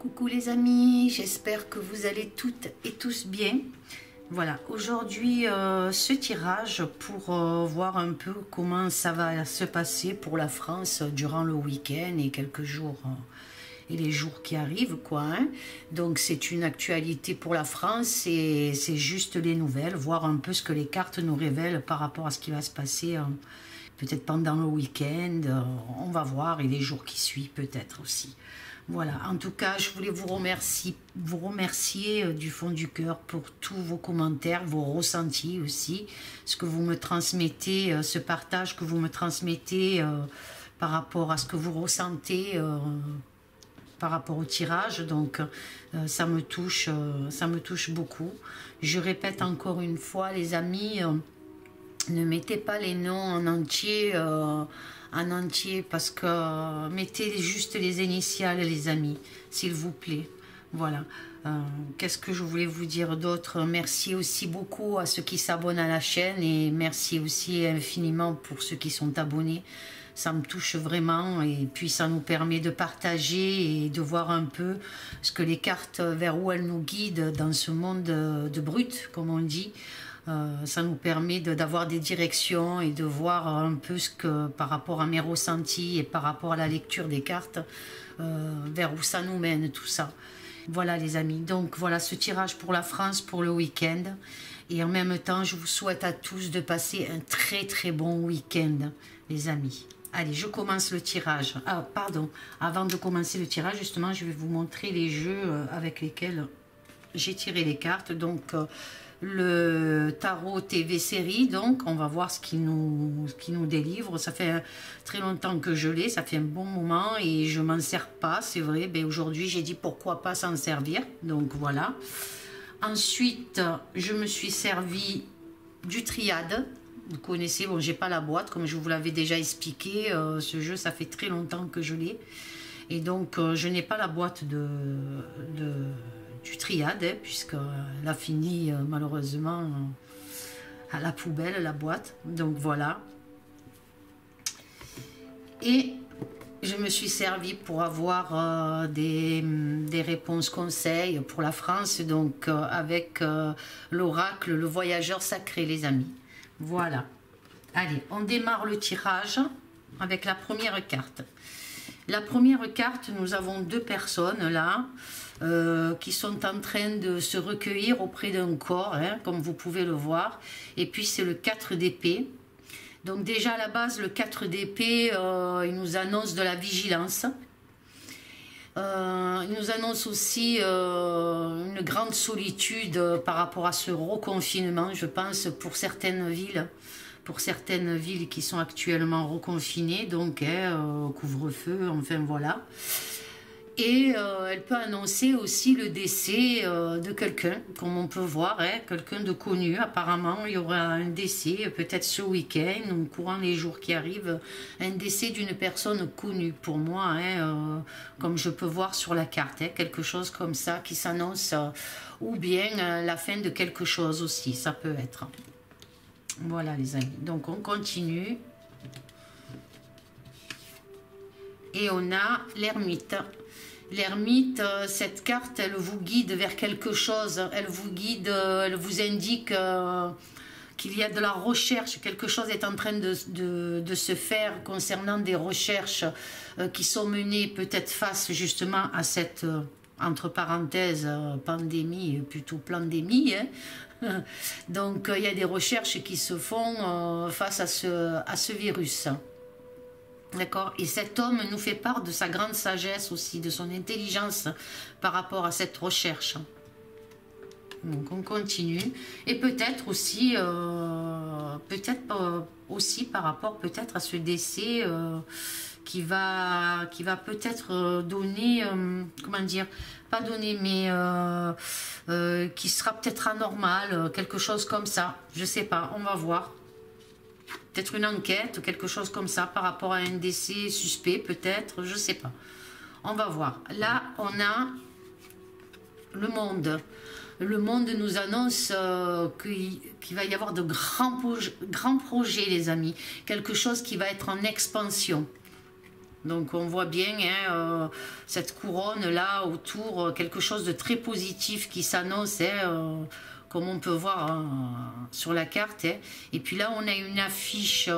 Coucou les amis, j'espère que vous allez toutes et tous bien. Voilà, aujourd'hui ce tirage pour voir un peu comment ça va se passer pour la France durant le week-end et quelques jours et les jours qui arrivent quoi. Hein. Donc c'est une actualité pour la France et c'est juste les nouvelles, voir un peu ce que les cartes nous révèlent par rapport à ce qui va se passer peut-être pendant le week-end, on va voir, et les jours qui suivent peut-être aussi. Voilà, en tout cas, je voulais vous remercier du fond du cœur pour tous vos commentaires, vos ressentis aussi, ce que vous me transmettez, ce partage que vous me transmettez par rapport à ce que vous ressentez par rapport au tirage. Donc ça me touche beaucoup. Je répète encore une fois, les amis, ne mettez pas les noms en entier parce que mettez juste les initiales, les amis, s'il vous plaît. Voilà. Qu'est-ce que je voulais vous dire d'autre? Merci aussi beaucoup à ceux qui s'abonnent à la chaîne et merci aussi infiniment pour ceux qui sont abonnés. Ça me touche vraiment et puis ça nous permet de partager et de voir un peu ce que les cartes, vers où elles nous guident dans ce monde de brut, comme on dit. Ça nous permet d'avoir des directions et de voir un peu ce que, par rapport à mes ressentis et par rapport à la lecture des cartes, vers où ça nous mène tout ça. Voilà les amis, donc voilà ce tirage pour la France pour le week-end. Et en même temps, je vous souhaite à tous de passer un très très bon week-end les amis. Allez, je commence le tirage. Ah pardon, avant de commencer le tirage, justement, je vais vous montrer les jeux avec lesquels j'ai tiré les cartes. Donc le tarot TV série, donc on va voir ce qui nous délivre. Ça fait très longtemps que je l'ai, ça fait un bon moment et je m'en sers pas, c'est vrai. Ben aujourd'hui j'ai dit pourquoi pas s'en servir, donc voilà. Ensuite je me suis servi du triade. Vous connaissez, bon j'ai pas la boîte comme je vous l'avais déjà expliqué, ce jeu ça fait très longtemps que je l'ai et donc je n'ai pas la boîte du triade, hein, puisqu'elle a fini malheureusement à la poubelle, la boîte. Donc voilà. Et je me suis servi pour avoir des réponses conseils pour la France, donc avec l'oracle, le voyageur sacré, les amis. Voilà. Allez, on démarre le tirage avec la première carte. La première carte, nous avons deux personnes là qui sont en train de se recueillir auprès d'un corps, hein, comme vous pouvez le voir. Et puis c'est le 4 d'épée. Donc déjà à la base, le 4 d'épée, il nous annonce de la vigilance. Il nous annonce aussi une grande solitude par rapport à ce reconfinement, je pense, pour certaines villes. Pour certaines villes qui sont actuellement reconfinées, donc couvre-feu, enfin voilà. Et elle peut annoncer aussi le décès de quelqu'un, comme on peut voir, hein, quelqu'un de connu. Apparemment, il y aura un décès, peut-être ce week-end, ou courant les jours qui arrivent, un décès d'une personne connue pour moi, hein, comme je peux voir sur la carte, hein, quelque chose comme ça qui s'annonce, ou bien la fin de quelque chose aussi, ça peut être. Voilà les amis, donc on continue. Et on a l'ermite. L'ermite, cette carte, elle vous guide vers quelque chose. Elle vous guide, elle vous indique qu'il y a de la recherche. Quelque chose est en train de se faire concernant des recherches qui sont menées peut-être face justement à cette, entre parenthèses, pandémie, plutôt pandémie, hein. Donc il y a des recherches qui se font face à ce virus. D'accord. Et cet homme nous fait part de sa grande sagesse aussi, de son intelligence par rapport à cette recherche. Donc on continue. Et peut-être aussi, par rapport peut-être à ce décès qui va peut-être donner, comment dire, pas donner, mais qui sera peut-être anormal, quelque chose comme ça. Je sais pas, on va voir. Peut-être une enquête, quelque chose comme ça, par rapport à un décès suspect, peut-être, je sais pas. On va voir. Là, on a le monde. Le monde nous annonce qu'il va y avoir de grands projets, les amis. Quelque chose qui va être en expansion. Donc on voit bien hein, cette couronne là autour, quelque chose de très positif qui s'annonce, hein, comme on peut voir sur la carte. Hein. Et puis là on a une affiche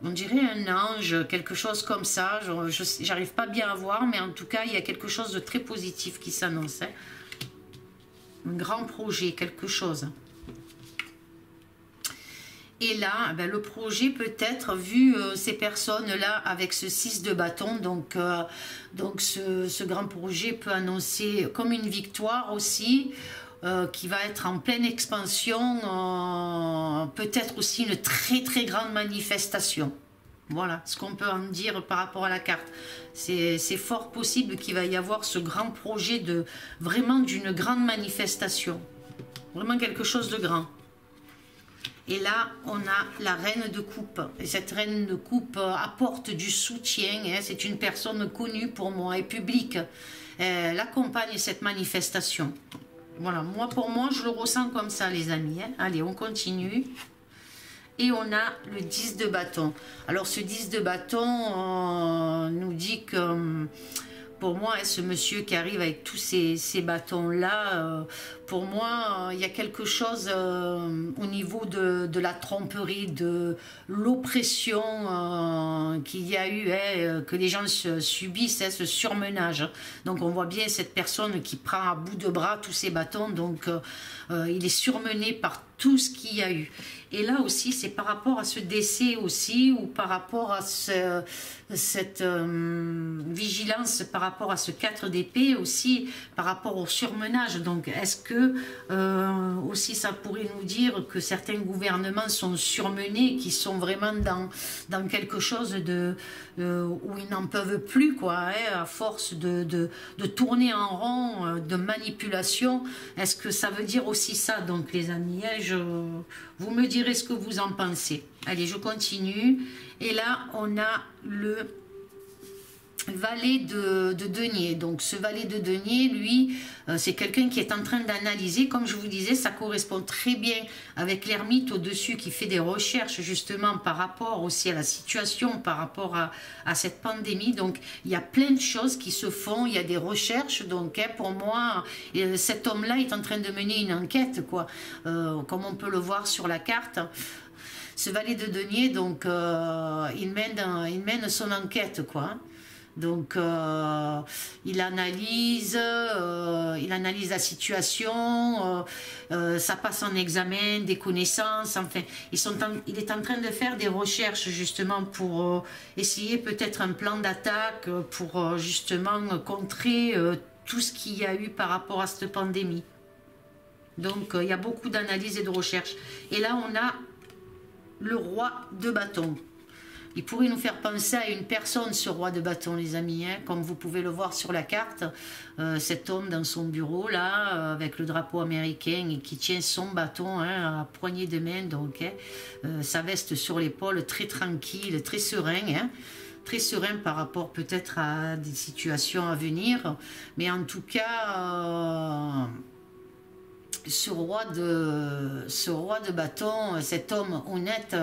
on dirait un ange, quelque chose comme ça. J'arrive pas bien à voir, mais en tout cas il y a quelque chose de très positif qui s'annonce. Hein. Un grand projet, quelque chose. Et là, ben, le projet peut être, vu ces personnes-là avec ce 6 de bâton, donc ce grand projet peut annoncer comme une victoire aussi, qui va être en pleine expansion, peut-être aussi une très très grande manifestation. Voilà ce qu'on peut en dire par rapport à la carte. C'est fort possible qu'il va y avoir ce grand projet de vraiment d'une grande manifestation. Vraiment quelque chose de grand. Et là, on a la reine de coupe. Et cette reine de coupe apporte du soutien. Hein. C'est une personne connue pour moi et publique. Elle accompagne cette manifestation. Voilà, pour moi, je le ressens comme ça, les amis. Hein. Allez, on continue. Et on a le 10 de bâton. Alors, ce 10 de bâton nous dit que... Pour moi, ce monsieur qui arrive avec tous ces bâtons-là, pour moi, il y a quelque chose au niveau de la tromperie, de l'oppression qu'il y a eu, que les gens subissent, ce surmenage. Donc on voit bien cette personne qui prend à bout de bras tous ces bâtons, donc il est surmené par tout ce qu'il y a eu. Et là aussi, c'est par rapport à ce décès aussi, ou par rapport à cette vigilance, par rapport à ce 4 d'épée aussi, par rapport au surmenage. Donc, est-ce que aussi ça pourrait nous dire que certains gouvernements sont surmenés, qui sont vraiment dans quelque chose de où ils n'en peuvent plus, quoi, hein, à force de tourner en rond, de manipulation. Est-ce que ça veut dire aussi ça, donc, les amis, hein, vous me direz ce que vous en pensez. Allez, je continue. Et là, on a le valet de denier. Donc, ce valet de denier, lui, c'est quelqu'un qui est en train d'analyser. Comme je vous disais, ça correspond très bien avec l'ermite au-dessus qui fait des recherches justement par rapport aussi à la situation, par rapport à cette pandémie. Donc, il y a plein de choses qui se font. Il y a des recherches. Donc, hein, pour moi, cet homme-là est en train de mener une enquête, quoi. Comme on peut le voir sur la carte. Ce valet de denier, donc, il mène son enquête, quoi. Donc, il analyse la situation, ça passe en examen, des connaissances, enfin, il est en train de faire des recherches justement pour essayer peut-être un plan d'attaque pour justement contrer tout ce qu'il y a eu par rapport à cette pandémie. Donc, il y a beaucoup d'analyses et de recherches. Et là, on a le roi de bâton. Il pourrait nous faire penser à une personne, ce roi de bâton, les amis, hein, comme vous pouvez le voir sur la carte. Cet homme dans son bureau, là, avec le drapeau américain, et qui tient son bâton hein, à poignée de main, donc, hein, sa veste sur l'épaule, très tranquille, très serein, hein, très serein par rapport peut-être à des situations à venir. Mais en tout cas... ce roi de bâton, cet homme honnête,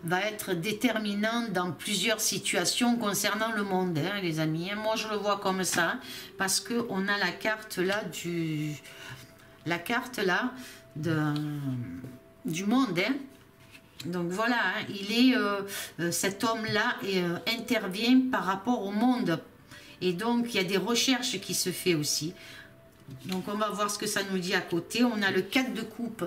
va être déterminant dans plusieurs situations concernant le monde, hein, les amis. Moi, je le vois comme ça, parce qu'on a la carte là du monde. Hein. Donc voilà, hein, cet homme-là intervient par rapport au monde. Et donc, il y a des recherches qui se font aussi. Donc on va voir ce que ça nous dit à côté. On a le 4 de coupe.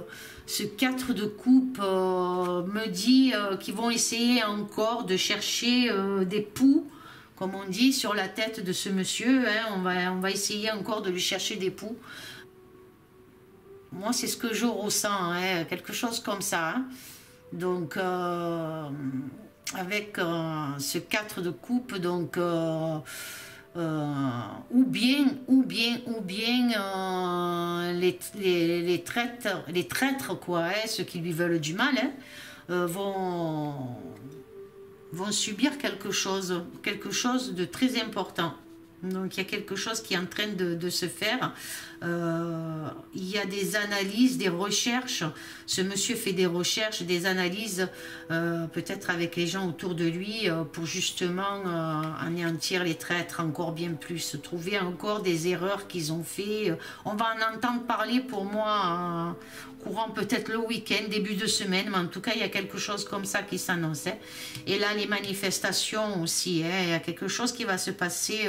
Ce 4 de coupe me dit qu'ils vont essayer encore de chercher des poux, comme on dit, sur la tête de ce monsieur. Hein. On va essayer encore de lui chercher des poux. Moi, c'est ce que je ressens, hein, quelque chose comme ça. Hein. Donc, avec ce 4 de coupe, donc... ou bien les traîtres quoi, hein, ceux qui lui veulent du mal, hein, vont subir quelque chose de très important. Donc il y a quelque chose qui est en train de se faire. Il y a des analyses, des recherches. Ce monsieur fait des recherches, des analyses, peut-être avec les gens autour de lui, pour justement anéantir les traîtres encore bien plus, trouver encore des erreurs qu'ils ont fait. On va en entendre parler pour moi courant peut-être le week-end, début de semaine, mais en tout cas il y a quelque chose comme ça qui s'annonçait. Et là les manifestations aussi, il y a quelque chose qui va se passer.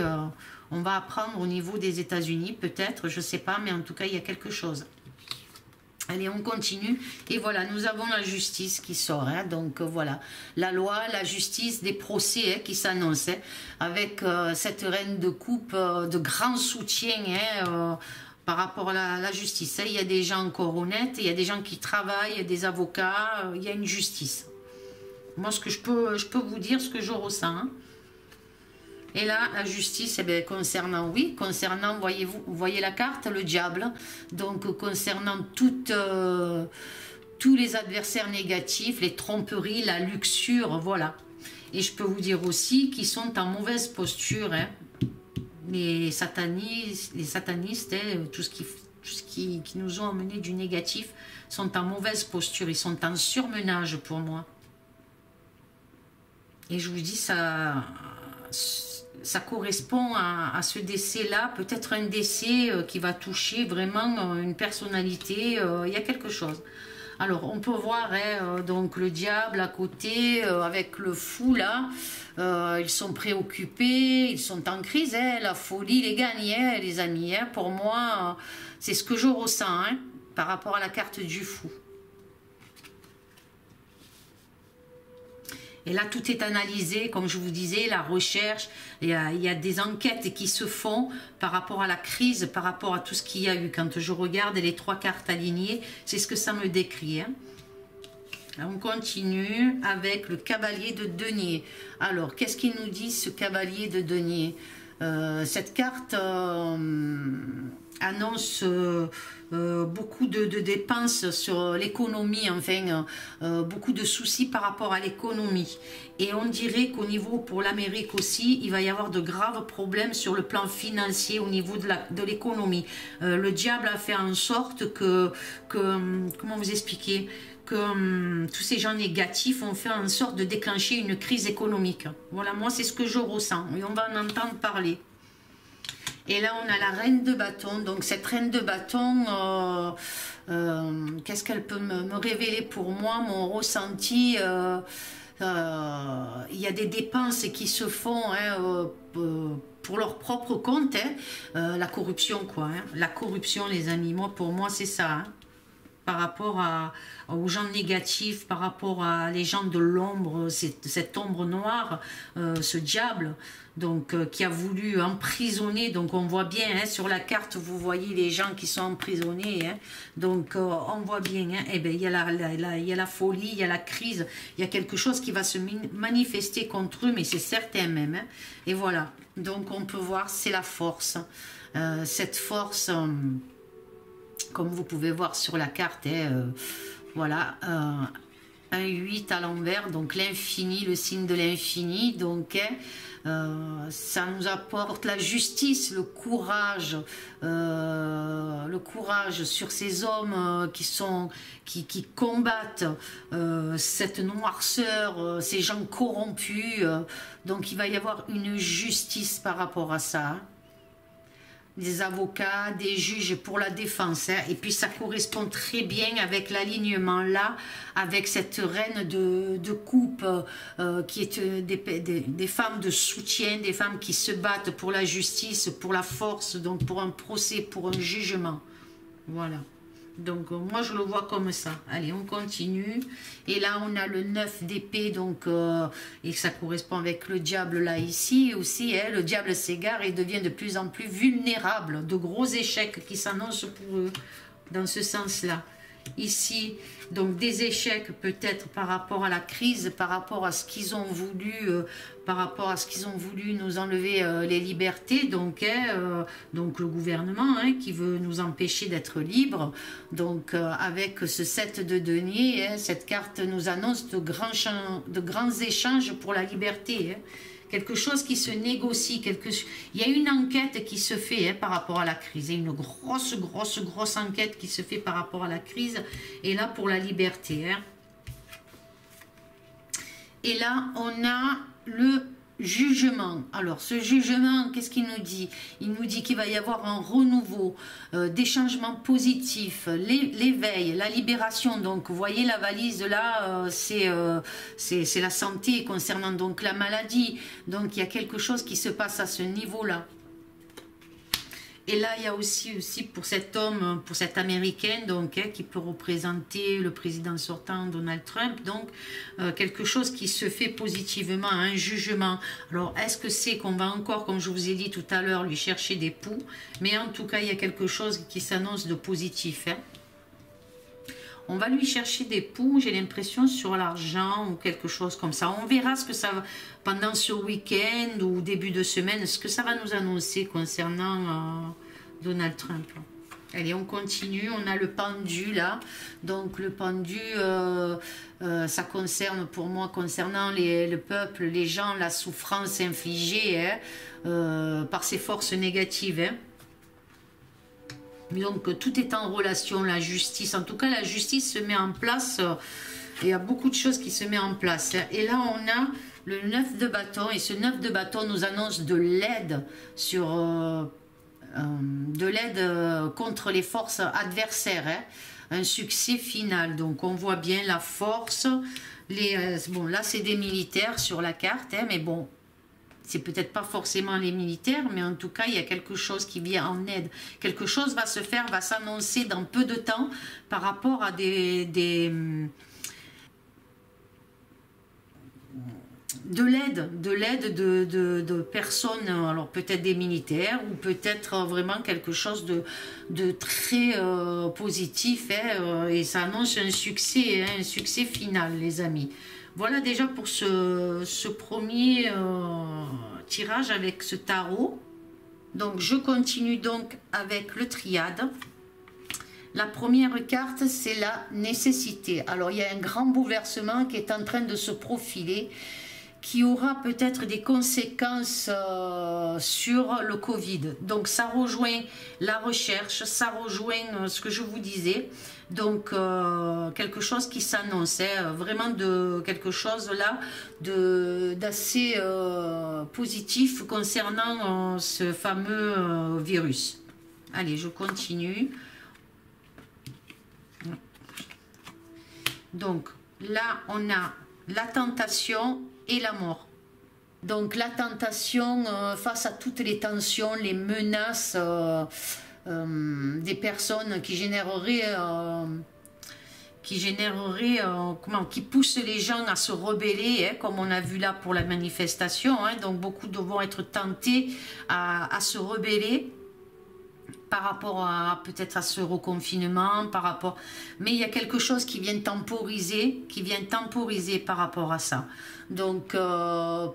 On va apprendre au niveau des États-Unis, peut-être, je ne sais pas, mais en tout cas, il y a quelque chose. Allez, on continue. Et voilà, nous avons la justice qui sort. Hein, donc voilà, la loi, la justice, des procès qui s'annoncent. Hein, avec cette reine de coupe, de grand soutien par rapport à la justice. Hein. Il y a des gens encore honnêtes, il y a des gens qui travaillent, des avocats, il y a une justice. Moi, ce que je peux vous dire, ce que je ressens. Hein. Et là, la justice, eh bien, concernant, voyez-vous, vous voyez la carte, le diable. Donc, concernant tous les adversaires négatifs, les tromperies, la luxure, voilà. Et je peux vous dire aussi qu'ils sont en mauvaise posture, hein. Les satanistes, hein, tout ce qui nous ont amené du négatif, sont en mauvaise posture. Ils sont en surmenage pour moi. Et je vous dis, ça correspond à ce décès-là, peut-être un décès qui va toucher vraiment une personnalité, il y a quelque chose. Alors, on peut voir hein, donc le diable à côté, avec le fou là, ils sont préoccupés, ils sont en crise, hein, la folie les gagne, hein, les amis. Hein, pour moi, c'est ce que je ressens hein, par rapport à la carte du fou. Et là, tout est analysé, comme je vous disais, la recherche, il y a des enquêtes qui se font par rapport à la crise, par rapport à tout ce qu'il y a eu. Quand je regarde les 3 cartes alignées, c'est ce que ça me décrit. Hein. Là, on continue avec le cavalier de denier. Alors, qu'est-ce qu'il nous dit, ce cavalier de denier? Cette carte annonce beaucoup de dépenses sur l'économie, enfin beaucoup de soucis par rapport à l'économie. Et on dirait qu'au niveau, pour l'Amérique aussi, il va y avoir de graves problèmes sur le plan financier au niveau de l'économie. Le diable a fait en sorte que comment vous expliquer, que tous ces gens négatifs ont fait en sorte de déclencher une crise économique. Voilà, moi c'est ce que je ressens et on va en entendre parler. Et là on a la reine de bâton, donc cette reine de bâton, qu'est-ce qu'elle peut me révéler pour moi, mon ressenti, il y a des dépenses qui se font hein, pour leur propre compte, hein, la corruption quoi, hein, la corruption les amis, pour moi c'est ça, hein. Par rapport aux gens négatifs, par rapport à les gens de l'ombre, cette ombre noire, ce diable, donc qui a voulu emprisonner, donc on voit bien hein, sur la carte, vous voyez les gens qui sont emprisonnés, hein, donc on voit bien, hein, eh ben, il y a la folie, il y a la crise, il y a quelque chose qui va se manifester contre eux, mais c'est certain même, hein, et voilà, donc on peut voir, c'est la force, cette force... comme vous pouvez voir sur la carte, hein, voilà, un 8 à l'envers, donc l'infini, le signe de l'infini, donc ça nous apporte la justice, le courage sur ces hommes qui combattent cette noirceur, ces gens corrompus, donc il va y avoir une justice par rapport à ça, hein. Des avocats, des juges pour la défense. Hein. Et puis ça correspond très bien avec l'alignement là, avec cette reine de coupe qui est des femmes de soutien, des femmes qui se battent pour la justice, pour la force, donc pour un procès, pour un jugement. Voilà. Donc moi je le vois comme ça. Allez, on continue. Et là on a le 9 d'épée, donc et ça correspond avec le diable là ici aussi. Hein, le diable s'égare et devient de plus en plus vulnérable. De gros échecs qui s'annoncent pour eux dans ce sens-là. Ici, donc des échecs peut-être par rapport à la crise, par rapport à ce qu'ils ont voulu, nous enlever les libertés, donc le gouvernement hein, qui veut nous empêcher d'être libres. Donc avec ce 7 de denier, hein, cette carte nous annonce de grands échanges pour la liberté. Hein. quelque chose qui se négocie, il y a une enquête qui se fait par rapport à la crise, une grosse enquête qui se fait par rapport à la crise, et là pour la liberté. Et là, on a le jugement. Alors, ce jugement, qu'est-ce qu'il nous dit? Il nous dit qu'il va y avoir un renouveau, des changements positifs, l'éveil, la libération. Donc, vous voyez la valise là, c'est la santé concernant donc la maladie. Donc, il y a quelque chose qui se passe à ce niveau-là. Et là, il y a aussi pour cet homme, pour cet Américain, donc, qui peut représenter le président sortant, Donald Trump, donc, quelque chose qui se fait positivement, un jugement. Alors, est-ce que c'est qu'on va encore, comme je vous ai dit tout à l'heure, lui chercher des poux? Mais en tout cas, il y a quelque chose qui s'annonce de positif. On va lui chercher des poux, j'ai l'impression, sur l'argent ou quelque chose comme ça. On verra ce que ça va, pendant ce week-end ou début de semaine, ce que ça va nous annoncer concernant Donald Trump. Allez, on continue. On a le pendu là. Donc le pendu, ça concerne pour moi, concernant le peuple, les gens, la souffrance infligée par ces forces négatives. Donc tout est en relation, la justice. En tout cas, la justice se met en place. Il y a beaucoup de choses qui se mettent en place. Et là, on a le 9 de bâton. Et ce 9 de bâton nous annonce de l'aide sur... de l'aide contre les forces adversaires. Un succès final. Donc on voit bien la force. Bon, là, c'est des militaires sur la carte. Mais bon... C'est peut-être pas forcément les militaires, mais en tout cas, il y a quelque chose qui vient en aide. Quelque chose va se faire, va s'annoncer dans peu de temps par rapport à de l'aide de personnes, alors peut-être des militaires ou peut-être vraiment quelque chose de très positif. Et ça annonce un succès final, les amis. Voilà déjà pour ce premier tirage avec ce tarot. Donc je continue donc avec le triade. La première carte, c'est la nécessité. Alors il y a un grand bouleversement qui est en train de se profiler, qui aura peut-être des conséquences sur le Covid. Donc ça rejoint la recherche, ça rejoint ce que je vous disais. Donc quelque chose qui s'annonce, vraiment de quelque chose là d'assez positif concernant ce fameux virus. Allez, je continue. Donc là, on a la tentation et la mort. Donc la tentation face à toutes les tensions, les menaces des personnes qui qui poussent les gens à se rebeller, comme on a vu là pour la manifestation. Donc beaucoup vont être tentés à se rebeller par rapport à peut-être à ce reconfinement, mais il y a quelque chose qui vient temporiser, par rapport à ça. Donc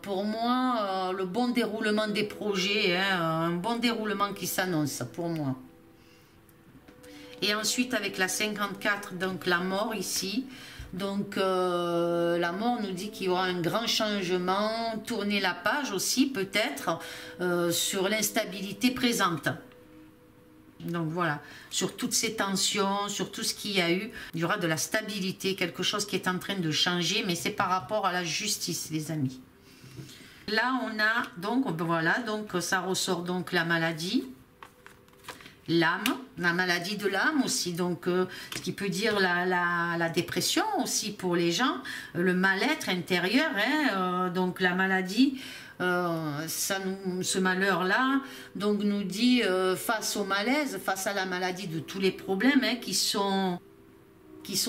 pour moi, le bon déroulement des projets, un bon déroulement qui s'annonce pour moi. Et ensuite avec la 54, donc la mort ici. Donc la mort nous dit qu'il y aura un grand changement, tourner la page aussi peut-être sur l'instabilité présente. Donc voilà, sur toutes ces tensions, sur tout ce qu'il y a eu, il y aura de la stabilité, quelque chose qui est en train de changer, mais c'est par rapport à la justice, les amis. Là, on a, donc voilà, donc ça ressort donc la maladie, l'âme, la maladie de l'âme aussi, donc ce qui peut dire la dépression aussi pour les gens, le mal-être intérieur, donc la maladie. Ce malheur-là donc nous dit face au malaise, face à la maladie, de tous les problèmes qui sont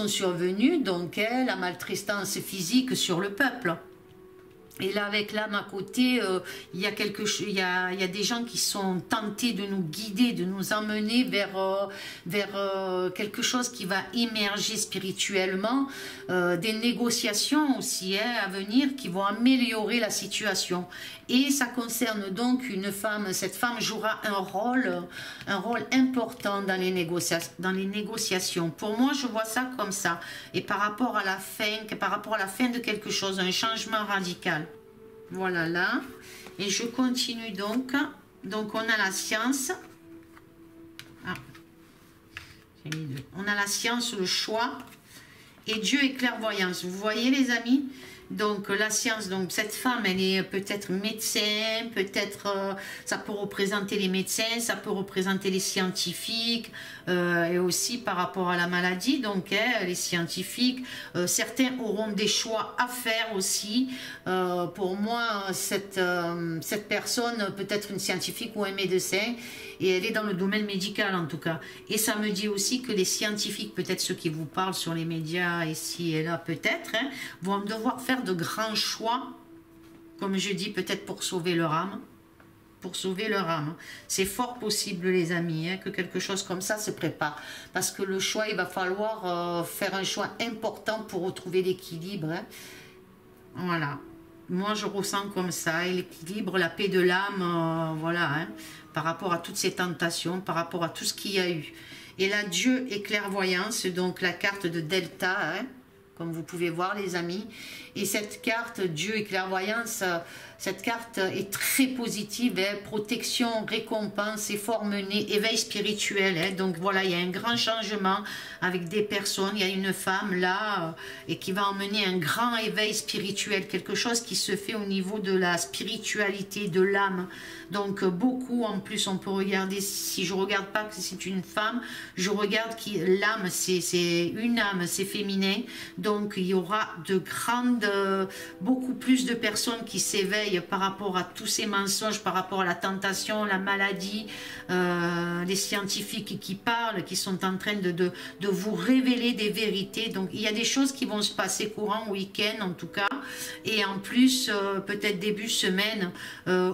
survenus, donc la maltraitance physique sur le peuple. Et là, avec l'âme à côté, il y a des gens qui sont tentés de nous guider, de nous emmener vers quelque chose qui va émerger spirituellement, des négociations aussi à venir qui vont améliorer la situation. Et ça concerne donc une femme. Cette femme jouera un rôle important dans les négociations. Pour moi, je vois ça comme ça. Et par rapport à la fin de quelque chose, un changement radical. Voilà, là. Et je continue donc. Donc, on a la science. Ah. On a la science, le choix. Et Dieu est clairvoyance. Vous voyez, les amis? Donc, la science, donc cette femme, elle est peut-être médecin, peut-être, ça peut représenter les médecins, ça peut représenter les scientifiques, et aussi par rapport à la maladie, donc les scientifiques, certains auront des choix à faire aussi. Pour moi, cette personne peut être une scientifique ou un médecin, et elle est dans le domaine médical en tout cas. Et ça me dit aussi que les scientifiques, peut-être ceux qui vous parlent sur les médias ici et là peut-être, hein, vont devoir faire de grands choix, comme je dis, peut-être pour sauver leur âme. Pour sauver leur âme. C'est fort possible, les amis, hein, que quelque chose comme ça se prépare. Parce que le choix, il va falloir faire un choix important pour retrouver l'équilibre. Hein. Voilà. Moi, je ressens comme ça, et l'équilibre, la paix de l'âme, voilà, hein, par rapport à toutes ces tentations, par rapport à tout ce qu'il y a eu. Et là, Dieu est clairvoyance, donc la carte de Delta, hein, comme vous pouvez voir, les amis. Et cette carte, Dieu et clairvoyance, cette carte est très positive, hein, protection, récompense, effort mené, éveil spirituel. Hein. Donc voilà, il y a un grand changement avec des personnes. Il y a une femme là, et qui va emmener un grand éveil spirituel, quelque chose qui se fait au niveau de la spiritualité, de l'âme. Donc beaucoup, en plus, on peut regarder, si je regarde pas que c'est une femme, je regarde que l'âme, c'est une âme, c'est féminin. Donc il y aura de grandes, beaucoup plus de personnes qui s'éveillent par rapport à tous ces mensonges, par rapport à la tentation, la maladie, les scientifiques qui parlent, qui sont en train de vous révéler des vérités. Donc il y a des choses qui vont se passer courant week-end en tout cas, et en plus peut-être début semaine,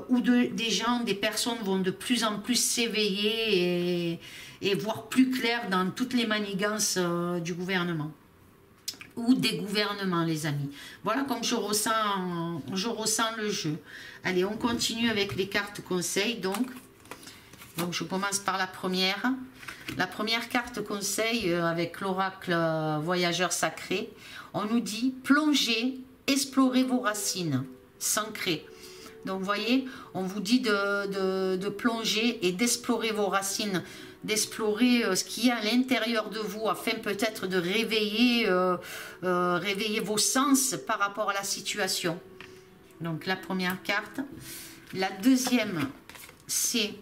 où des gens, des personnes vont de plus en plus s'éveiller et voir plus clair dans toutes les manigances du gouvernement. Ou des gouvernements, les amis. Voilà comme je ressens le jeu. Allez, on continue avec les cartes conseils. Donc je commence par la première. La première carte conseil avec l'oracle voyageur sacré. On nous dit plongez, explorez vos racines, s'ancrer. Donc vous voyez, on vous dit de plonger et d'explorer vos racines, d'explorer ce qu'il y a à l'intérieur de vous, afin peut-être de réveiller vos sens par rapport à la situation. Donc la première carte. La deuxième, c'est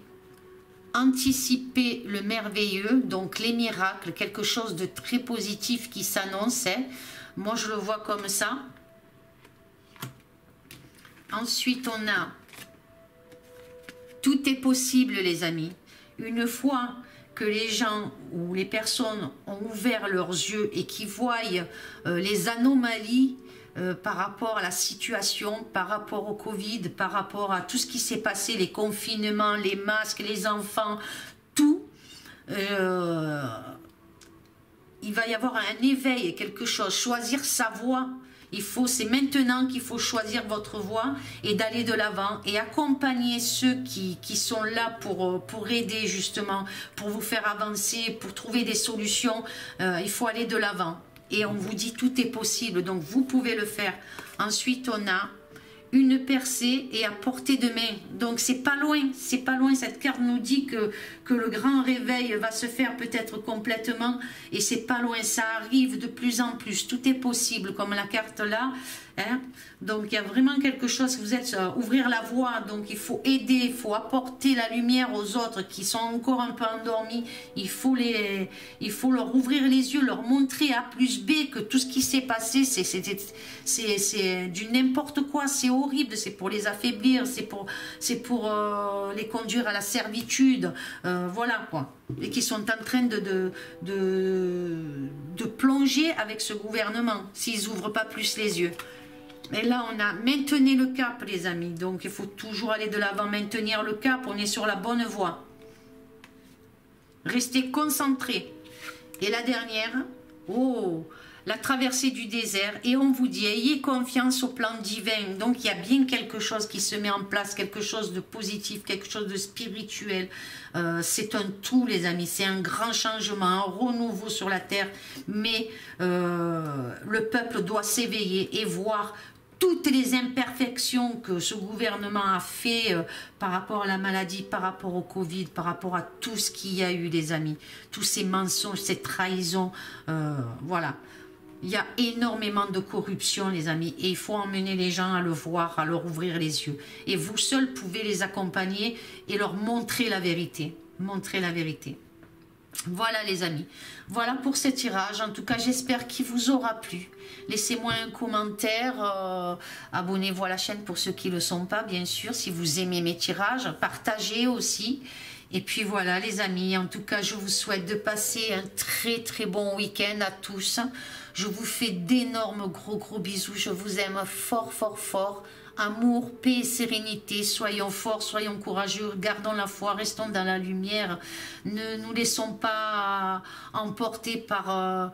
anticiper le merveilleux, donc les miracles, quelque chose de très positif qui s'annonce. Hein. Moi je le vois comme ça. Ensuite on a tout est possible, les amis. Une fois que les gens ou les personnes ont ouvert leurs yeux et qui voient les anomalies par rapport à la situation, par rapport au Covid, par rapport à tout ce qui s'est passé, les confinements, les masques, les enfants, tout, il va y avoir un éveil, quelque chose, choisir sa voie. C'est maintenant qu'il faut choisir votre voie et d'aller de l'avant et accompagner ceux qui sont là pour aider justement, pour vous faire avancer, pour trouver des solutions. Il faut aller de l'avant et on vous dit tout est possible, donc vous pouvez le faire. Ensuite on a une percée et à portée de main, donc c'est pas loin, cette carte nous dit que le grand réveil va se faire peut-être complètement et c'est pas loin, ça arrive de plus en plus, tout est possible comme la carte là, hein. Donc il y a vraiment quelque chose, vous êtes ouvrir la voie, donc il faut aider, il faut apporter la lumière aux autres qui sont encore un peu endormis, il faut leur ouvrir les yeux, leur montrer A plus B que tout ce qui s'est passé, c'est du n'importe quoi, c'est horrible, c'est pour les affaiblir, c'est pour les conduire à la servitude, voilà quoi, et qui sont en train de plonger avec ce gouvernement, s'ils n'ouvrent pas plus les yeux. Et là, on a maintenez le cap, les amis. Donc, il faut toujours aller de l'avant, maintenir le cap. On est sur la bonne voie. Restez concentrés. Et la dernière, oh, la traversée du désert. Et on vous dit, ayez confiance au plan divin. Donc, il y a bien quelque chose qui se met en place, quelque chose de positif, quelque chose de spirituel. C'est un tout, les amis. C'est un grand changement, un renouveau sur la terre. Mais le peuple doit s'éveiller et voir toutes les imperfections que ce gouvernement a fait par rapport à la maladie, par rapport au Covid, par rapport à tout ce qu'il y a eu, les amis. Tous ces mensonges, ces trahisons, voilà. Il y a énormément de corruption, les amis, et il faut emmener les gens à le voir, à leur ouvrir les yeux. Et vous seuls pouvez les accompagner et leur montrer la vérité. Montrer la vérité. Voilà les amis, voilà pour ce tirage. En tout cas, j'espère qu'il vous aura plu. Laissez-moi un commentaire, abonnez-vous à la chaîne pour ceux qui ne le sont pas, bien sûr, si vous aimez mes tirages, partagez aussi. Et puis voilà les amis, en tout cas, je vous souhaite de passer un très très bon week-end à tous. Je vous fais d'énormes gros bisous, je vous aime fort fort fort. Amour, paix et sérénité, soyons forts, soyons courageux, gardons la foi, restons dans la lumière, ne nous laissons pas emporter par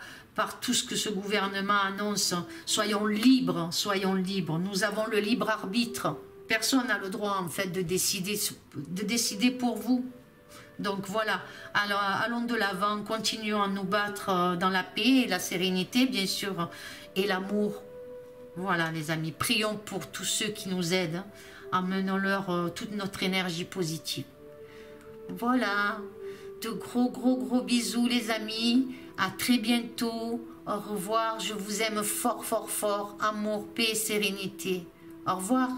tout ce que ce gouvernement annonce, soyons libres, nous avons le libre arbitre, personne n'a le droit en fait de décider pour vous. Donc voilà, alors allons de l'avant, continuons à nous battre dans la paix et la sérénité bien sûr, et l'amour. Voilà les amis, prions pour tous ceux qui nous aident, emmenons-leur toute notre énergie positive. Voilà, de gros bisous les amis, à très bientôt, au revoir, je vous aime fort fort fort, amour, paix et sérénité, au revoir.